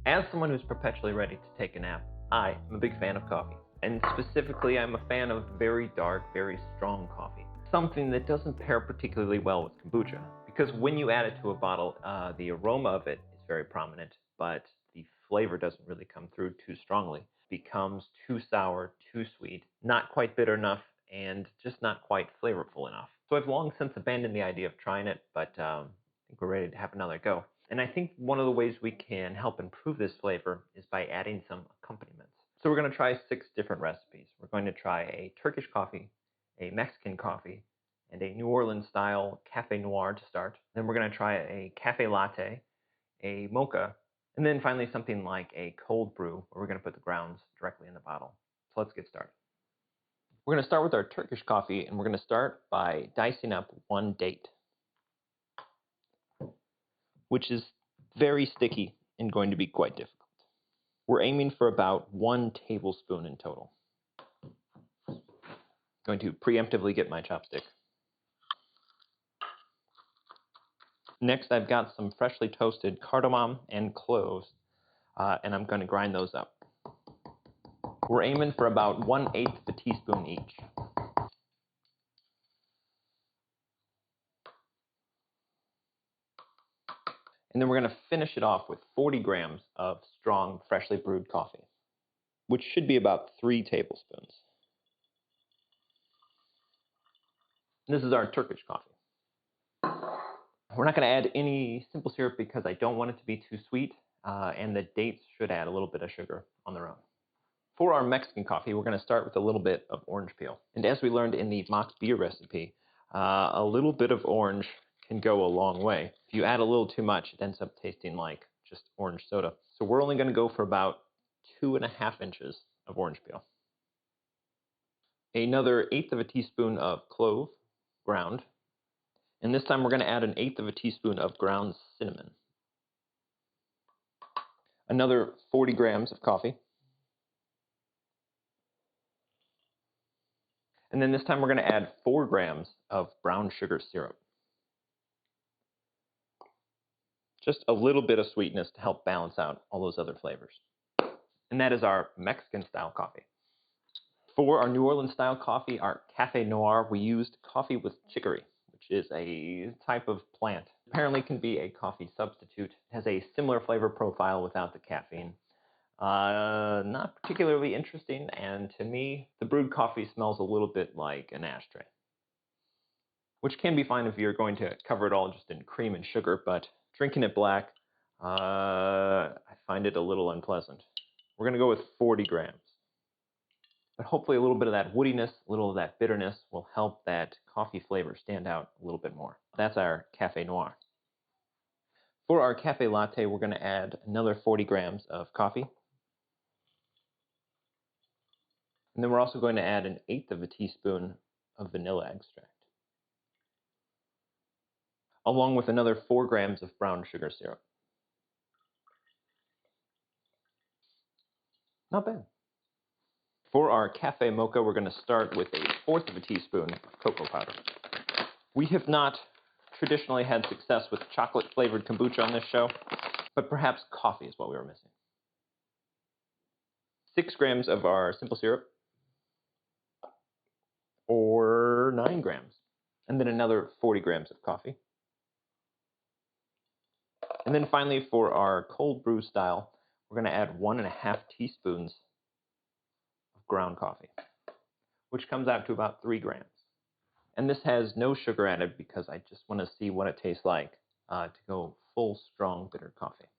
As someone who's perpetually ready to take a nap, I am a big fan of coffee. And specifically, I'm a fan of very dark, very strong coffee. Something that doesn't pair particularly well with kombucha. Because when you add it to a bottle, the aroma of it is very prominent, but the flavor doesn't really come through too strongly. It becomes too sour, too sweet, not quite bitter enough, and just not quite flavorful enough. So I've long since abandoned the idea of trying it, but I think we're ready to have another go. And I think one of the ways we can help improve this flavor is by adding some accompaniments. So we're going to try 6 different recipes. We're going to try a Turkish coffee, a Mexican coffee, and a New Orleans style cafe noir to start. Then we're going to try a cafe latte, a mocha, and then finally something like a cold brew where we're going to put the grounds directly in the bottle. So let's get started. We're going to start with our Turkish coffee, and we're going to start by dicing up 1 date, which is very sticky and going to be quite difficult. We're aiming for about 1 tablespoon in total. Going to preemptively get my chopstick. Next, I've got some freshly toasted cardamom and cloves, and I'm going to grind those up. We're aiming for about 1/8 of a teaspoon each. And then we're going to finish it off with 40 grams of strong, freshly brewed coffee, which should be about 3 tablespoons. This is our Turkish coffee. We're not going to add any simple syrup because I don't want it to be too sweet, and the dates should add a little bit of sugar on their own. For our Mexican coffee, we're going to start with a little bit of orange peel. And as we learned in the mock beer recipe, a little bit of orange can go a long way. If you add a little too much, it ends up tasting like just orange soda. So we're only going to go for about 2.5 inches of orange peel. Another 1/8 of a teaspoon of clove, ground. And this time we're going to add 1/8 of a teaspoon of ground cinnamon. Another 40 grams of coffee. And then this time we're going to add 4 grams of brown sugar syrup. Just a little bit of sweetness to help balance out all those other flavors. And that is our Mexican style coffee. For our New Orleans style coffee, our Cafe Noir, we used coffee with chicory, which is a type of plant. Apparently can be a coffee substitute. It has a similar flavor profile without the caffeine. Not particularly interesting, and to me, the brewed coffee smells a little bit like an ashtray. Which can be fine if you're going to cover it all just in cream and sugar, but drinking it black, I find it a little unpleasant. We're going to go with 40 grams. But hopefully a little bit of that woodiness, a little of that bitterness will help that coffee flavor stand out a little bit more. That's our Cafe Noir. For our Cafe Latte, we're going to add another 40 grams of coffee. And then we're also going to add 1/8 of a teaspoon of vanilla extract, along with another 4 grams of brown sugar syrup. Not bad. For our Cafe Mocha, we're going to start with 1/4 of a teaspoon of cocoa powder. We have not traditionally had success with chocolate-flavored kombucha on this show, but perhaps coffee is what we were missing. 6 grams of our simple syrup, or 9 grams, and then another 40 grams of coffee. And then finally, for our cold brew style, we're going to add 1.5 teaspoons of ground coffee, which comes out to about 3 grams. And this has no sugar added because I just want to see what it tastes like to go full, strong, bitter coffee.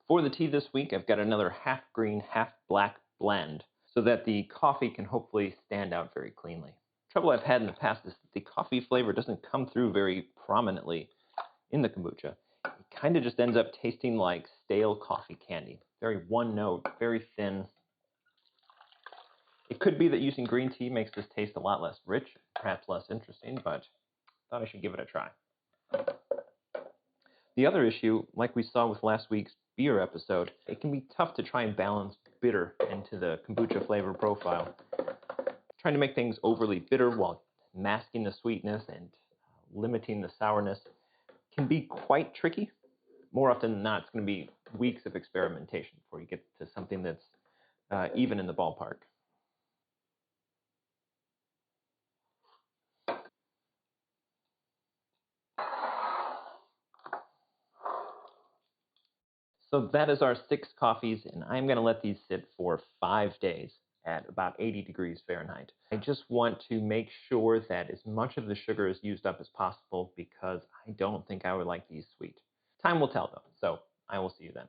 For the tea this week, I've got another half green, half black blend so that the coffee can hopefully stand out very cleanly. The trouble I've had in the past is that the coffee flavor doesn't come through very prominently in the kombucha. It kind of just ends up tasting like stale coffee candy. Very one note, very thin. It could be that using green tea makes this taste a lot less rich, perhaps less interesting, but I thought I should give it a try. The other issue, like we saw with last week's beer episode, it can be tough to try and balance bitter into the kombucha flavor profile. Trying to make things overly bitter while masking the sweetness and limiting the sourness can be quite tricky. More often than not, it's going to be weeks of experimentation before you get to something that's even in the ballpark. So that is our 6 coffees, and I'm going to let these sit for 5 days at about 80 degrees Fahrenheit. I just want to make sure that as much of the sugar is used up as possible because I don't think I would like these sweet. Time will tell though, so I will see you then.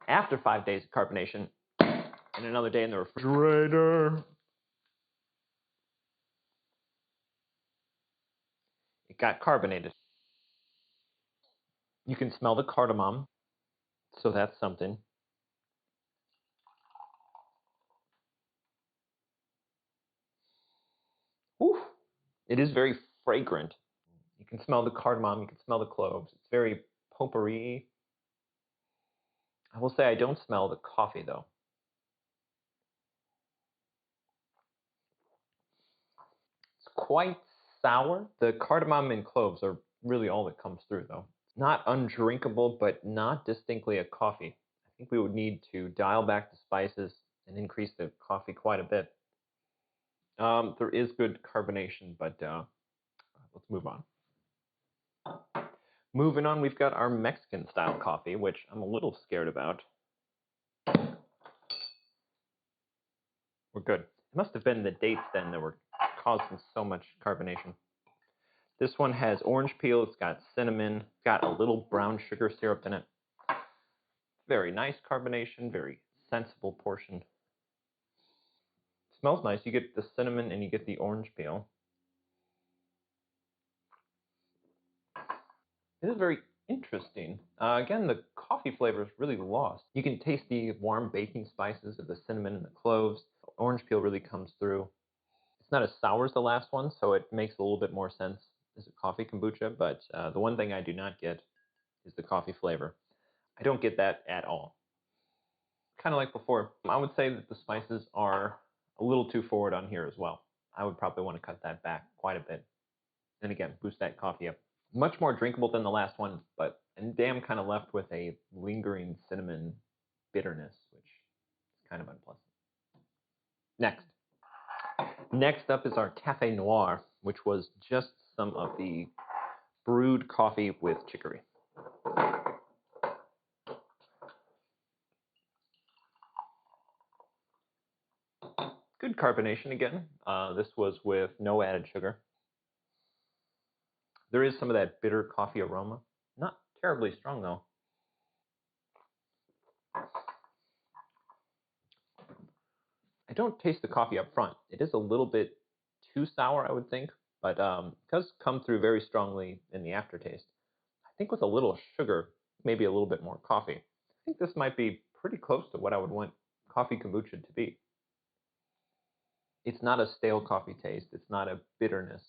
After 5 days of carbonation, and another day in the refrigerator, it got carbonated. You can smell the cardamom, so that's something. Whew. It is very fragrant. You can smell the cardamom, you can smell the cloves. It's very potpourri. I will say I don't smell the coffee though. It's quite sour. The cardamom and cloves are really all that comes through though. Not undrinkable, but not distinctly a coffee. I think we would need to dial back the spices and increase the coffee quite a bit. There is good carbonation, but let's move on. Moving on, we've got our Mexican style coffee, which I'm a little scared about. We're good. It must have been the dates then that were causing so much carbonation. This one has orange peel, it's got cinnamon, got a little brown sugar syrup in it. Very nice carbonation, very sensible portion. Smells nice. You get the cinnamon and you get the orange peel. It is very interesting. Again, the coffee flavor is really lost. You can taste the warm baking spices of the cinnamon and the cloves. Orange peel really comes through. It's not as sour as the last one, so it makes a little bit more sense as a coffee kombucha, but the one thing I do not get is the coffee flavor. I don't get that at all. Kind of like before, I would say that the spices are a little too forward on here as well. I would probably want to cut that back quite a bit. And again, boost that coffee up. Much more drinkable than the last one, but and damn kind of left with a lingering cinnamon bitterness, which is kind of unpleasant. Next. Next up is our Cafe Noir, which was just some of the brewed coffee with chicory. Good carbonation again. This was with no added sugar. There is some of that bitter coffee aroma. Not terribly strong though. I don't taste the coffee up front. It is a little bit too sour, I would think, but it does come through very strongly in the aftertaste. I think with a little sugar, maybe a little bit more coffee. I think this might be pretty close to what I would want coffee kombucha to be. It's not a stale coffee taste. It's not a bitterness.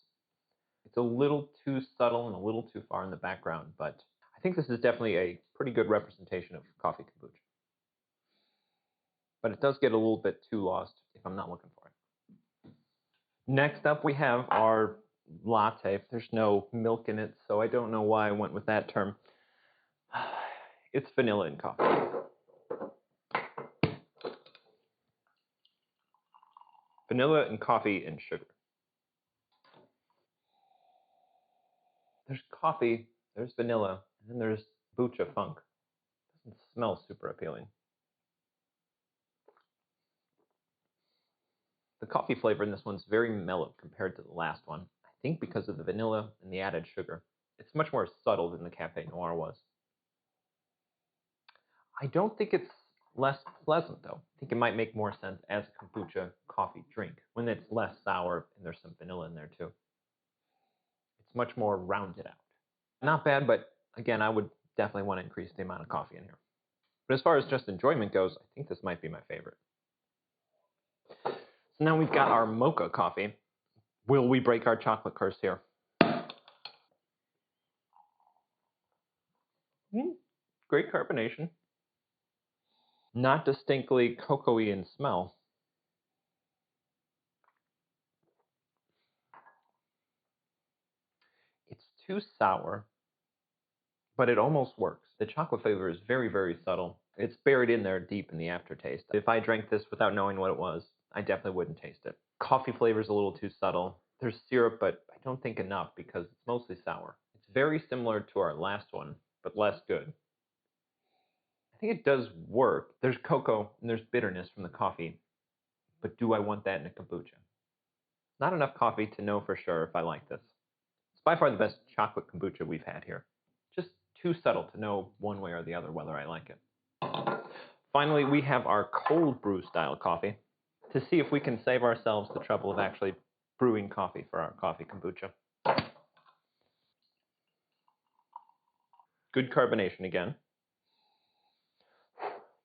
It's a little too subtle and a little too far in the background, but I think this is definitely a pretty good representation of coffee kombucha. But it does get a little bit too lost if I'm not looking for it. Next up, we have our latte. There's no milk in it, so I don't know why I went with that term. It's vanilla and coffee. Vanilla and coffee and sugar. There's coffee, there's vanilla, and then there's kombucha funk. Doesn't smell super appealing. The coffee flavor in this one's very mellow compared to the last one. I think because of the vanilla and the added sugar. It's much more subtle than the Cafe Noir was. I don't think it's less pleasant though. I think it might make more sense as a kombucha coffee drink when it's less sour and there's some vanilla in there too. It's much more rounded out. Not bad, but again, I would definitely want to increase the amount of coffee in here. But as far as just enjoyment goes, I think this might be my favorite. So now we've got our Mocha coffee. Will we break our chocolate curse here? Great carbonation. Not distinctly cocoa-y in smell. It's too sour, but it almost works. The chocolate flavor is very, very subtle. It's buried in there deep in the aftertaste. If I drank this without knowing what it was, I definitely wouldn't taste it. Coffee flavor is a little too subtle. There's syrup, but I don't think enough because it's mostly sour. It's very similar to our last one, but less good. I think it does work. There's cocoa and there's bitterness from the coffee, but do I want that in a kombucha? Not enough coffee to know for sure if I like this. It's by far the best chocolate kombucha we've had here. Just too subtle to know one way or the other whether I like it. Finally, we have our cold brew style coffee to see if we can save ourselves the trouble of actually brewing coffee for our coffee kombucha. Good carbonation again.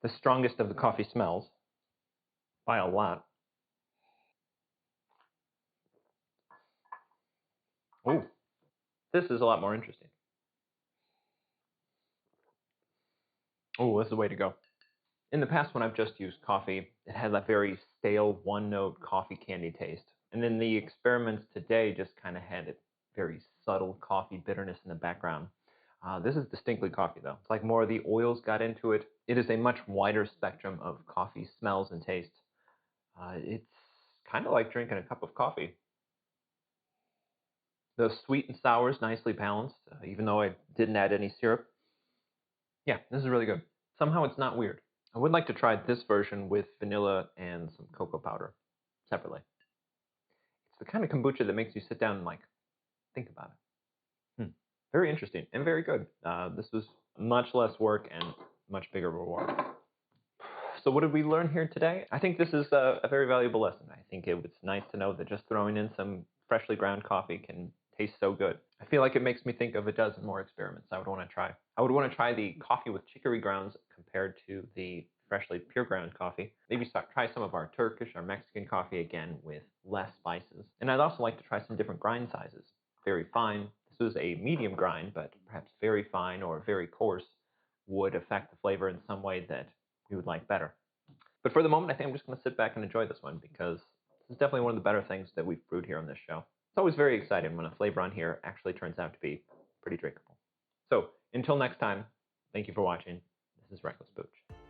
The strongest of the coffee smells by a lot. Oh, this is a lot more interesting. Oh, this is the way to go. In the past, when I've just used coffee, it had that very stale one-note coffee candy taste. And then the experiments today just kind of had a very subtle coffee bitterness in the background. This is distinctly coffee, though. It's like more of the oils got into it. It is a much wider spectrum of coffee smells and tastes. It's kind of like drinking a cup of coffee. The sweet and sour is nicely balanced, even though I didn't add any syrup. Yeah, this is really good. Somehow it's not weird. I would like to try this version with vanilla and some cocoa powder separately. It's the kind of kombucha that makes you sit down and like think about it. Very interesting and very good. This was much less work and much bigger reward. So what did we learn here today? I think this is a very valuable lesson. I think it's nice to know that just throwing in some freshly ground coffee can taste so good. I feel like it makes me think of a dozen more experiments I would want to try. I would want to try the coffee with chicory grounds compared to the freshly pure ground coffee. Maybe try some of our Turkish or Mexican coffee again with less spices. And I'd also like to try some different grind sizes. Very fine. This is a medium grind, but perhaps very fine or very coarse would affect the flavor in some way that we would like better. But for the moment, I think I'm just going to sit back and enjoy this one because this is definitely one of the better things that we've brewed here on this show. It's always very exciting when a flavor on here actually turns out to be pretty drinkable. So until next time, thank you for watching. This is Reckless Booch.